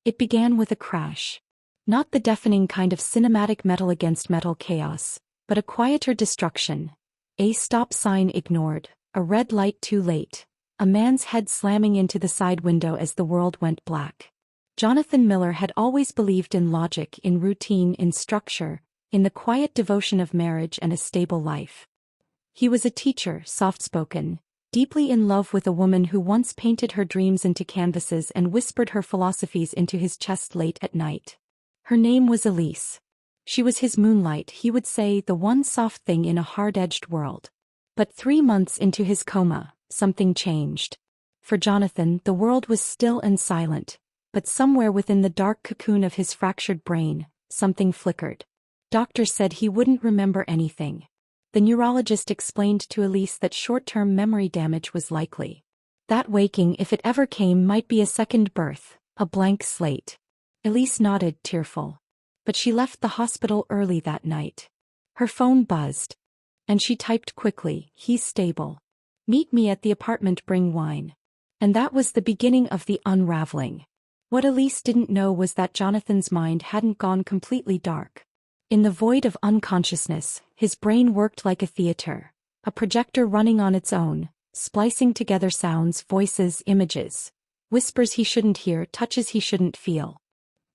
It began with a crash. Not the deafening kind of cinematic metal against metal chaos, but a quieter destruction. A stop sign ignored, a red light too late, a man's head slamming into the side window as the world went black. Jonathan Miller had always believed in logic, in routine, in structure, in the quiet devotion of marriage and a stable life. He was a teacher, soft-spoken, deeply in love with a woman who once painted her dreams into canvases and whispered her philosophies into his chest late at night. Her name was Elise. She was his moonlight, he would say, the one soft thing in a hard-edged world. But 3 months into his coma, something changed. For Jonathan, the world was still and silent, but somewhere within the dark cocoon of his fractured brain, something flickered. Doctors said he wouldn't remember anything. The neurologist explained to Elise that short-term memory damage was likely. That waking, if it ever came, might be a second birth, a blank slate. Elise nodded, tearful. But she left the hospital early that night. Her phone buzzed. And she typed quickly, "He's stable. Meet me at the apartment, bring wine." And that was the beginning of the unraveling. What Elise didn't know was that Jonathan's mind hadn't gone completely dark. In the void of unconsciousness, his brain worked like a theater, a projector running on its own, splicing together sounds, voices, images, whispers he shouldn't hear, touches he shouldn't feel.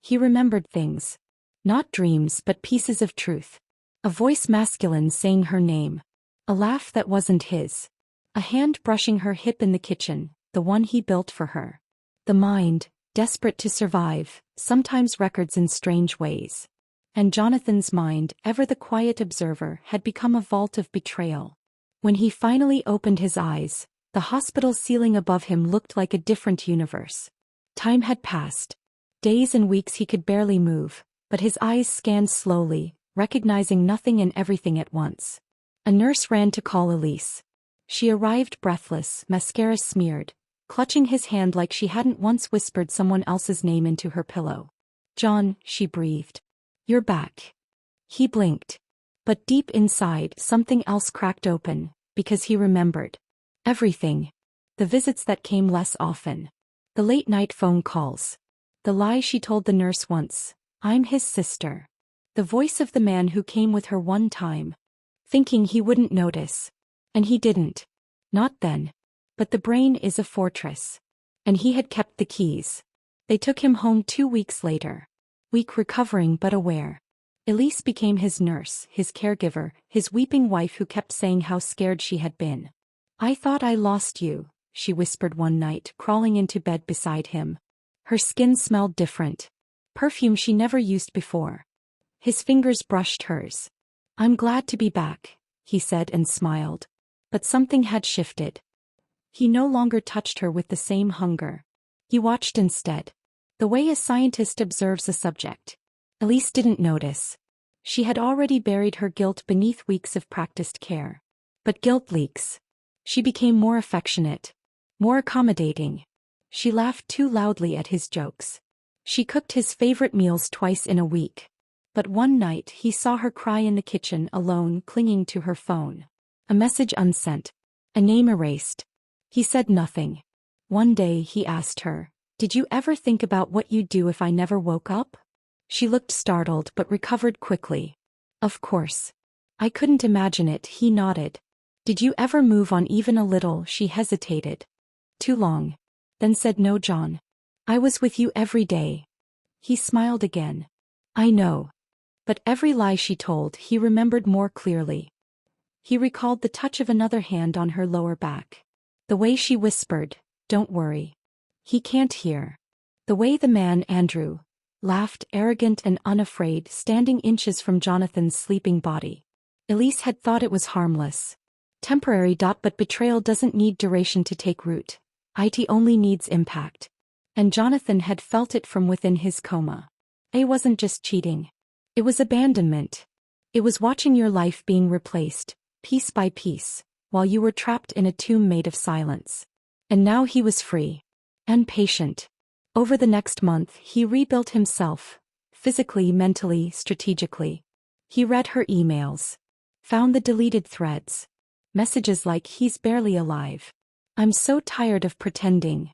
He remembered things. Not dreams, but pieces of truth. A voice masculine saying her name. A laugh that wasn't his. A hand brushing her hip in the kitchen, the one he built for her. The mind, desperate to survive, sometimes records in strange ways. And Jonathan's mind, ever the quiet observer, had become a vault of betrayal. When he finally opened his eyes, the hospital ceiling above him looked like a different universe. Time had passed. Days and weeks he could barely move, but his eyes scanned slowly, recognizing nothing and everything at once. A nurse ran to call Elise. She arrived breathless, mascara smeared, clutching his hand like she hadn't once whispered someone else's name into her pillow. "John," she breathed. "You're back." He blinked. But deep inside, something else cracked open, because he remembered. Everything. The visits that came less often. The late-night phone calls. The lie she told the nurse once, "I'm his sister." The voice of the man who came with her one time. Thinking he wouldn't notice. And he didn't. Not then. But the brain is a fortress. And he had kept the keys. They took him home 2 weeks later. Weak, recovering but aware. Elise became his nurse, his caregiver, his weeping wife who kept saying how scared she had been. "I thought I lost you," she whispered one night, crawling into bed beside him. Her skin smelled different. Perfume she never used before. His fingers brushed hers. "I'm glad to be back," he said and smiled. But something had shifted. He no longer touched her with the same hunger. He watched instead. The way a scientist observes a subject. Elise didn't notice. She had already buried her guilt beneath weeks of practiced care. But guilt leaks. She became more affectionate. More accommodating. She laughed too loudly at his jokes. She cooked his favorite meals twice in a week. But one night he saw her cry in the kitchen alone, clinging to her phone. A message unsent. A name erased. He said nothing. One day he asked her, "Did you ever think about what you'd do if I never woke up?" She looked startled but recovered quickly. "Of course. I couldn't imagine it," he nodded. "Did you ever move on even a little?" She hesitated. "Too long." Then said, "No, John. I was with you every day." He smiled again. "I know." But every lie she told he remembered more clearly. He recalled the touch of another hand on her lower back. The way she whispered, "Don't worry. He can't hear." The way the man, Andrew, laughed, arrogant and unafraid, standing inches from Jonathan's sleeping body. Elise had thought it was harmless. Temporary. But betrayal doesn't need duration to take root. It only needs impact. And Jonathan had felt it from within his coma. It wasn't just cheating. It was abandonment. It was watching your life being replaced, piece by piece, while you were trapped in a tomb made of silence. And now he was free. And patient. Over the next month, he rebuilt himself, physically, mentally, strategically. He read her emails. Found the deleted threads. Messages like, "He's barely alive. I'm so tired of pretending."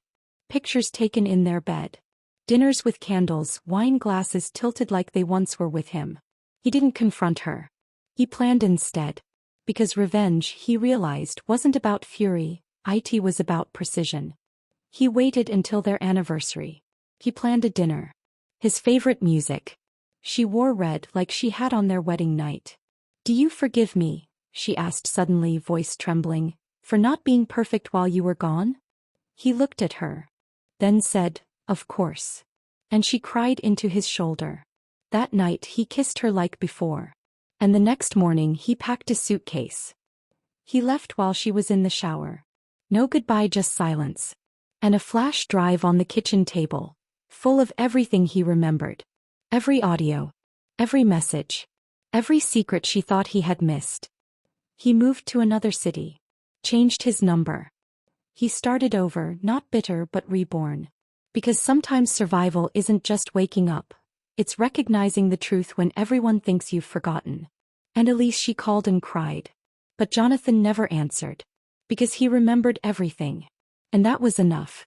Pictures taken in their bed. Dinners with candles, wine glasses tilted like they once were with him. He didn't confront her. He planned instead. Because revenge, he realized, wasn't about fury, it was about precision. He waited until their anniversary. He planned a dinner. His favorite music. She wore red like she had on their wedding night. "Do you forgive me?" she asked suddenly, voice trembling, "for not being perfect while you were gone?" He looked at her. Then said, "Of course." And she cried into his shoulder. That night he kissed her like before. And the next morning he packed a suitcase. He left while she was in the shower. No goodbye, just silence. And a flash drive on the kitchen table, full of everything he remembered. Every audio. Every message. Every secret she thought he had missed. He moved to another city. Changed his number. He started over, not bitter but reborn. Because sometimes survival isn't just waking up. It's recognizing the truth when everyone thinks you've forgotten. And Elise, she called and cried. But Jonathan never answered. Because he remembered everything. And that was enough.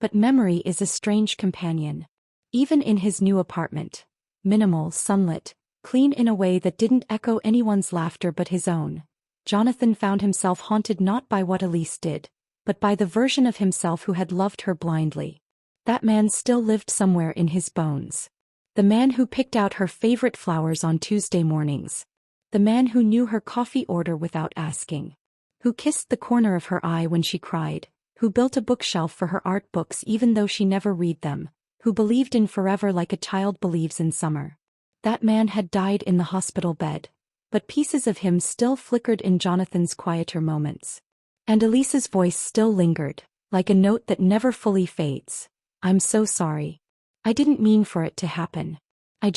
But memory is a strange companion. Even in his new apartment. Minimal, sunlit, clean in a way that didn't echo anyone's laughter but his own. Jonathan found himself haunted not by what Elise did, but by the version of himself who had loved her blindly. That man still lived somewhere in his bones. The man who picked out her favorite flowers on Tuesday mornings. The man who knew her coffee order without asking. Who kissed the corner of her eye when she cried. Who built a bookshelf for her art books even though she never read them. Who believed in forever like a child believes in summer. That man had died in the hospital bed. But pieces of him still flickered in Jonathan's quieter moments. And Elise's voice still lingered, like a note that never fully fades. "I'm so sorry. I didn't mean for it to happen. I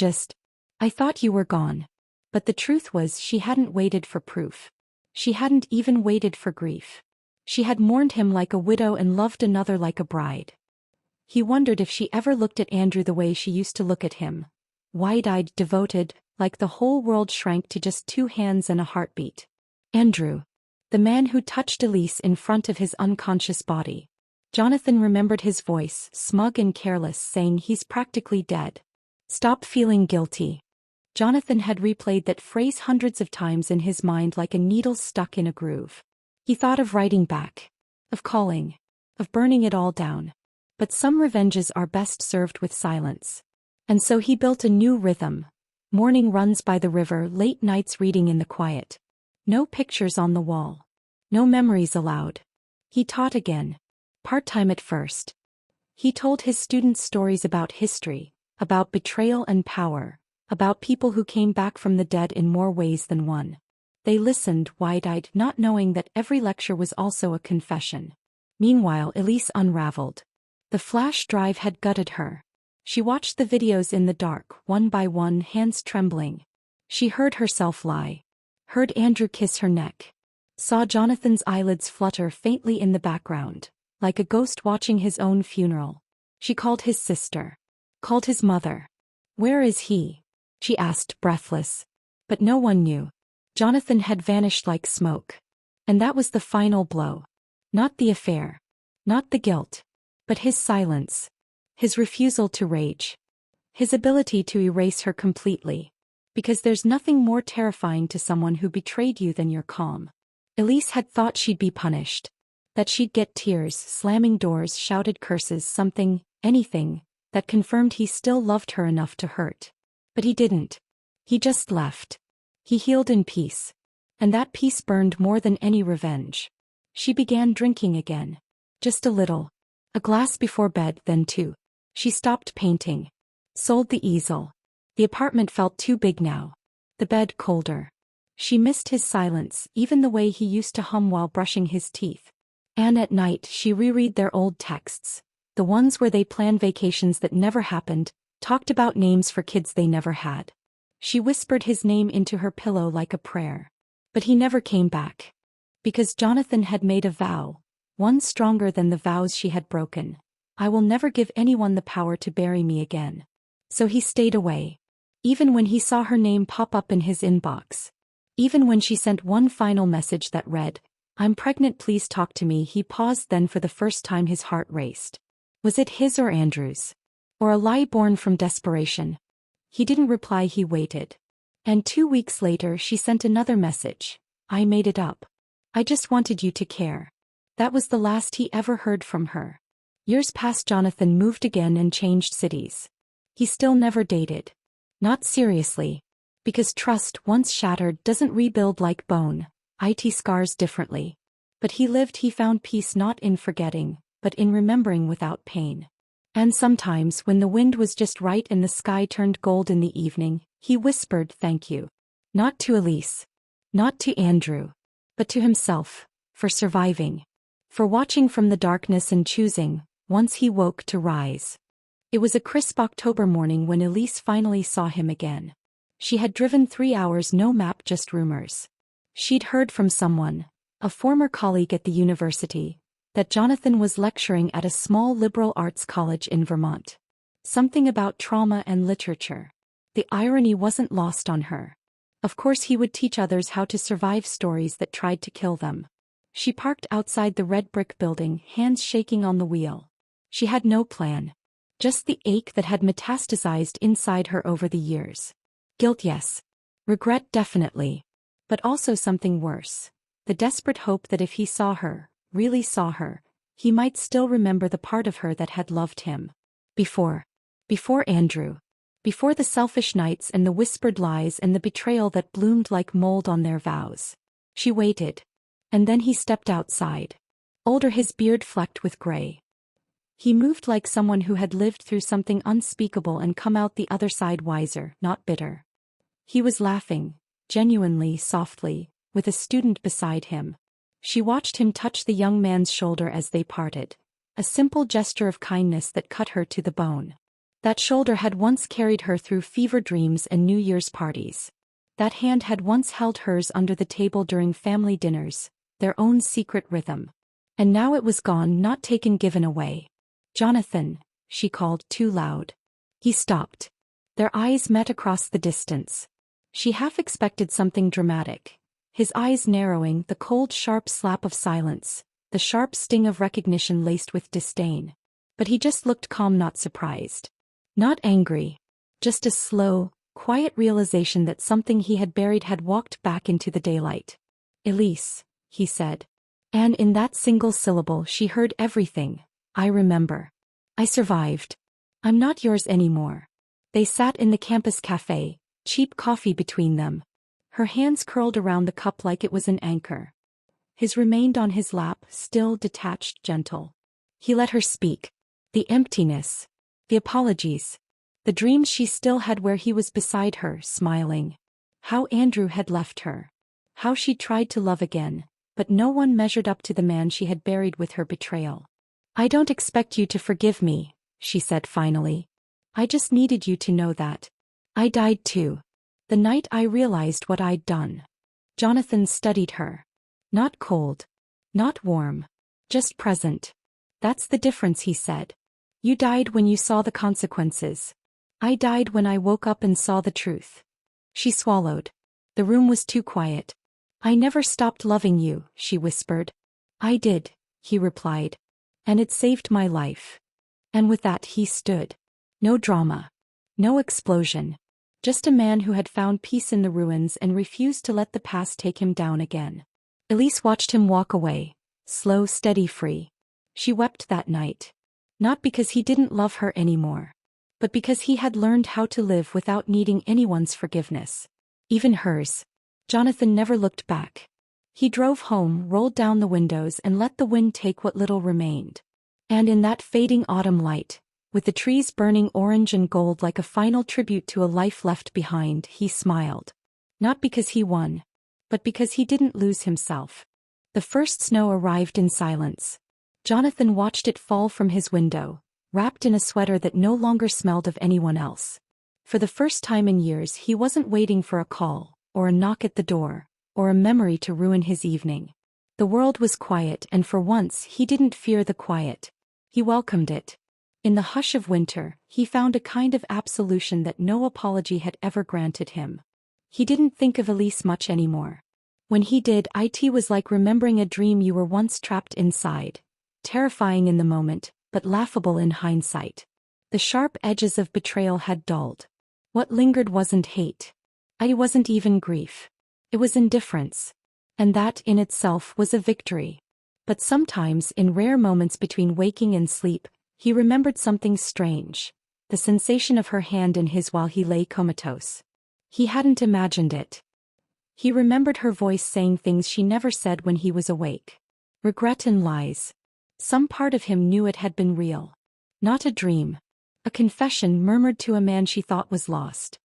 thought you were gone." But the truth was she hadn't waited for proof. She hadn't even waited for grief. She had mourned him like a widow and loved another like a bride. He wondered if she ever looked at Andrew the way she used to look at him. Wide-eyed, devoted, like the whole world shrank to just 2 hands and a heartbeat. Andrew. The man who touched Elise in front of his unconscious body. Jonathan remembered his voice, smug and careless, saying he's practically dead. Stop feeling guilty. Jonathan had replayed that phrase hundreds of times in his mind like a needle stuck in a groove. He thought of writing back. Of calling. Of burning it all down. But some revenges are best served with silence. And so he built a new rhythm. Morning runs by the river, late nights reading in the quiet. No pictures on the wall. No memories allowed. He taught again. Part-time at first. He told his students stories about history, about betrayal and power, about people who came back from the dead in more ways than one. They listened, wide-eyed, not knowing that every lecture was also a confession. Meanwhile, Elise unraveled. The flash drive had gutted her. She watched the videos in the dark, one by one, hands trembling. She heard herself lie. Heard Andrew kiss her neck. Saw Jonathan's eyelids flutter faintly in the background. Like a ghost watching his own funeral. She called his sister. Called his mother. "Where is he?" she asked, breathless. But no one knew. Jonathan had vanished like smoke. And that was the final blow. Not the affair. Not the guilt. But his silence. His refusal to rage. His ability to erase her completely. Because there's nothing more terrifying to someone who betrayed you than your calm. Elise had thought she'd be punished. That she'd get tears, slamming doors, shouted curses, something, anything, that confirmed he still loved her enough to hurt. But he didn't. He just left. He healed in peace. And that peace burned more than any revenge. She began drinking again. Just a little. A glass before bed, then 2. She stopped painting. Sold the easel. The apartment felt too big now. The bed colder. She missed his silence, even the way he used to hum while brushing his teeth. And at night she reread their old texts. The ones where they planned vacations that never happened, talked about names for kids they never had. She whispered his name into her pillow like a prayer. But he never came back. Because Jonathan had made a vow, one stronger than the vows she had broken. "I will never give anyone the power to bury me again." So he stayed away. Even when he saw her name pop up in his inbox. Even when she sent one final message that read, "I'm pregnant, please talk to me," he paused. Then for the first time his heart raced. Was it his or Andrew's? Or a lie born from desperation? He didn't reply. He waited. And 2 weeks later she sent another message. I made it up. I just wanted you to care. That was the last he ever heard from her. Years passed. Jonathan moved again and changed cities. He still never dated. Not seriously. Because trust, once shattered, doesn't rebuild like bone. It scars differently. But he lived. He found peace not in forgetting, but in remembering without pain. And sometimes, when the wind was just right and the sky turned gold in the evening, he whispered thank you. Not to Elise. Not to Andrew. But to himself. For surviving. For watching from the darkness and choosing, once he woke, to rise. It was a crisp October morning when Elise finally saw him again. She had driven 3 hours, no map, just rumors. She'd heard from someone, a former colleague at the university, that Jonathan was lecturing at a small liberal arts college in Vermont. Something about trauma and literature. The irony wasn't lost on her. Of course he would teach others how to survive stories that tried to kill them. She parked outside the red brick building, hands shaking on the wheel. She had no plan. Just the ache that had metastasized inside her over the years. Guilt, yes. Regret, definitely. But also something worse. The desperate hope that if he saw her, really saw her, he might still remember the part of her that had loved him. Before Andrew. Before the selfish nights and the whispered lies and the betrayal that bloomed like mold on their vows. She waited. And then he stepped outside. Older, his beard flecked with gray. He moved like someone who had lived through something unspeakable and come out the other side wiser, not bitter. He was laughing, genuinely, softly, with a student beside him. She watched him touch the young man's shoulder as they parted. A simple gesture of kindness that cut her to the bone. That shoulder had once carried her through fever dreams and New Year's parties. That hand had once held hers under the table during family dinners, their own secret rhythm. And now it was gone, not taken, given away. Jonathan, she called, too loud. He stopped. Their eyes met across the distance. She half expected something dramatic. His eyes narrowing, the cold sharp slap of silence, the sharp sting of recognition laced with disdain. But he just looked calm, not surprised. Not angry. Just a slow, quiet realization that something he had buried had walked back into the daylight. Elise, he said. And in that single syllable she heard everything. I remember. I survived. I'm not yours anymore. They sat in the campus cafe, cheap coffee between them. Her hands curled around the cup like it was an anchor. His remained on his lap, still, detached, gentle. He let her speak. The emptiness. The apologies. The dreams she still had where he was beside her, smiling. How Andrew had left her. How she tried to love again, but no one measured up to the man she had buried with her betrayal. I don't expect you to forgive me, she said finally. I just needed you to know that. I died too. The night I realized what I'd done. Jonathan studied her. Not cold. Not warm. Just present. That's the difference, he said. You died when you saw the consequences. I died when I woke up and saw the truth. She swallowed. The room was too quiet. I never stopped loving you, she whispered. I did, he replied. And it saved my life. And with that he stood. No drama. No explosion. Just a man who had found peace in the ruins and refused to let the past take him down again. Elise watched him walk away, slow, steady, free. She wept that night. Not because he didn't love her anymore, but because he had learned how to live without needing anyone's forgiveness. Even hers. Jonathan never looked back. He drove home, rolled down the windows and let the wind take what little remained. And in that fading autumn light, with the trees burning orange and gold like a final tribute to a life left behind, he smiled. Not because he won, but because he didn't lose himself. The first snow arrived in silence. Jonathan watched it fall from his window, wrapped in a sweater that no longer smelled of anyone else. For the first time in years he wasn't waiting for a call, or a knock at the door, or a memory to ruin his evening. The world was quiet, and for once he didn't fear the quiet. He welcomed it. In the hush of winter, he found a kind of absolution that no apology had ever granted him. He didn't think of Elise much anymore. When he did, it was like remembering a dream you were once trapped inside. Terrifying in the moment, but laughable in hindsight. The sharp edges of betrayal had dulled. What lingered wasn't hate. It wasn't even grief. It was indifference. And that in itself was a victory. But sometimes, in rare moments between waking and sleep, he remembered something strange. The sensation of her hand in his while he lay comatose. He hadn't imagined it. He remembered her voice saying things she never said when he was awake. Regret and lies. Some part of him knew it had been real. Not a dream. A confession murmured to a man she thought was lost.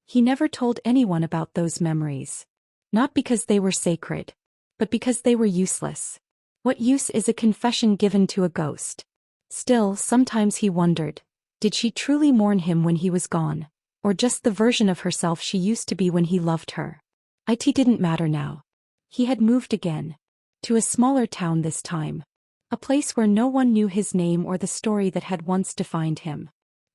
He never told anyone about those memories. Not because they were sacred, but because they were useless. What use is a confession given to a ghost? Still, sometimes he wondered, did she truly mourn him when he was gone, or just the version of herself she used to be when he loved her? It didn't matter now. He had moved again. To a smaller town this time. A place where no one knew his name or the story that had once defined him.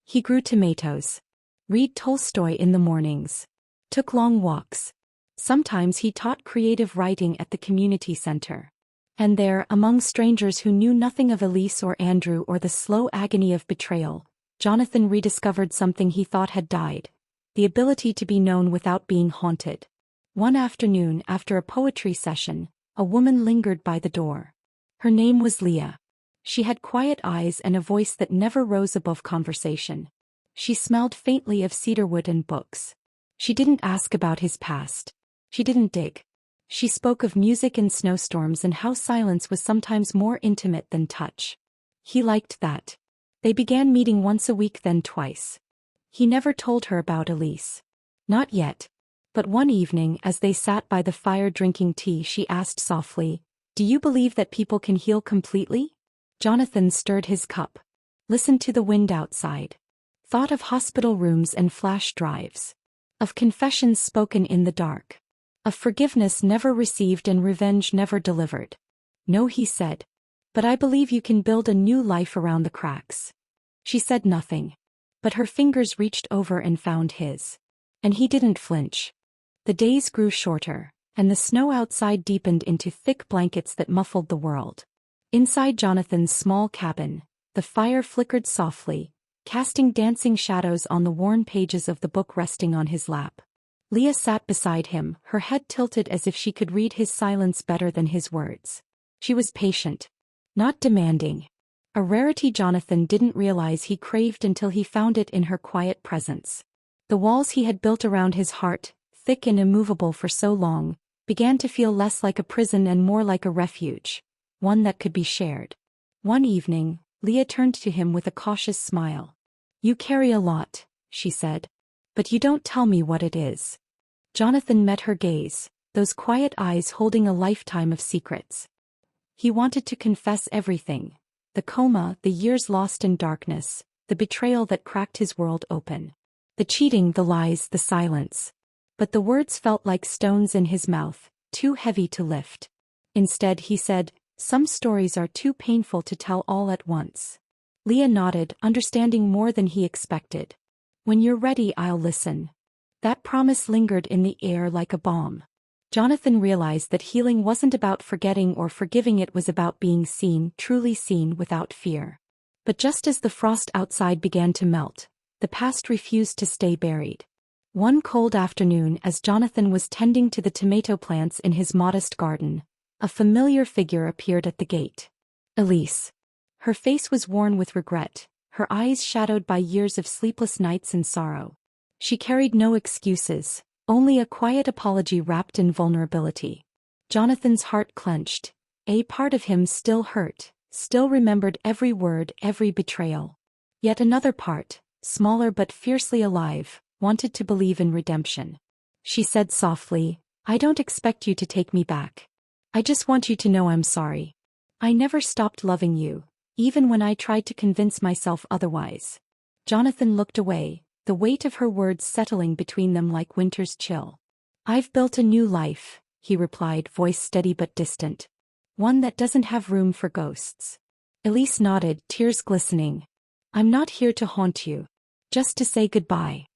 He grew tomatoes. Read Tolstoy in the mornings. Took long walks. Sometimes he taught creative writing at the community center. And there, among strangers who knew nothing of Elise or Andrew or the slow agony of betrayal, Jonathan rediscovered something he thought had died. The ability to be known without being haunted. One afternoon, after a poetry session, a woman lingered by the door. Her name was Leah. She had quiet eyes and a voice that never rose above conversation. She smelled faintly of cedarwood and books. She didn't ask about his past. She didn't dig. She spoke of music and snowstorms and how silence was sometimes more intimate than touch. He liked that. They began meeting once a week, then twice. He never told her about Elise. Not yet. But one evening, as they sat by the fire drinking tea, she asked softly, "Do you believe that people can heal completely?" Jonathan stirred his cup. Listened to the wind outside. Thought of hospital rooms and flash drives. Of confessions spoken in the dark. Of forgiveness never received and revenge never delivered. "No," he said. "But I believe you can build a new life around the cracks." She said nothing. But her fingers reached over and found his. And he didn't flinch. The days grew shorter, and the snow outside deepened into thick blankets that muffled the world. Inside Jonathan's small cabin, the fire flickered softly, casting dancing shadows on the worn pages of the book resting on his lap. Leah sat beside him, her head tilted as if she could read his silence better than his words. She was patient. Not demanding. A rarity Jonathan didn't realize he craved until he found it in her quiet presence. The walls he had built around his heart, thick and immovable for so long, began to feel less like a prison and more like a refuge, one that could be shared. One evening, Leah turned to him with a cautious smile. "You carry a lot," she said. "But you don't tell me what it is." Jonathan met her gaze, those quiet eyes holding a lifetime of secrets. He wanted to confess everything. The coma, the years lost in darkness, the betrayal that cracked his world open. The cheating, the lies, the silence. But the words felt like stones in his mouth, too heavy to lift. Instead, he said, "Some stories are too painful to tell all at once." Leah nodded, understanding more than he expected. "When you're ready, I'll listen." That promise lingered in the air like a balm. Jonathan realized that healing wasn't about forgetting or forgiving, it was about being seen, truly seen, without fear. But just as the frost outside began to melt, the past refused to stay buried. One cold afternoon, as Jonathan was tending to the tomato plants in his modest garden, a familiar figure appeared at the gate. Elise. Her face was worn with regret, her eyes shadowed by years of sleepless nights and sorrow. She carried no excuses, only a quiet apology wrapped in vulnerability. Jonathan's heart clenched. A part of him still hurt, still remembered every word, every betrayal. Yet another part, smaller but fiercely alive, wanted to believe in redemption. She said softly, "I don't expect you to take me back. I just want you to know I'm sorry. I never stopped loving you, even when I tried to convince myself otherwise." Jonathan looked away, the weight of her words settling between them like winter's chill. "I've built a new life," he replied, voice steady but distant. "One that doesn't have room for ghosts." Elise nodded, tears glistening. "I'm not here to haunt you. Just to say goodbye."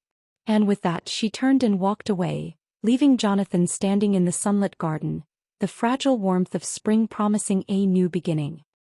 And with that she turned and walked away, leaving Jonathan standing in the sunlit garden, the fragile warmth of spring promising a new beginning.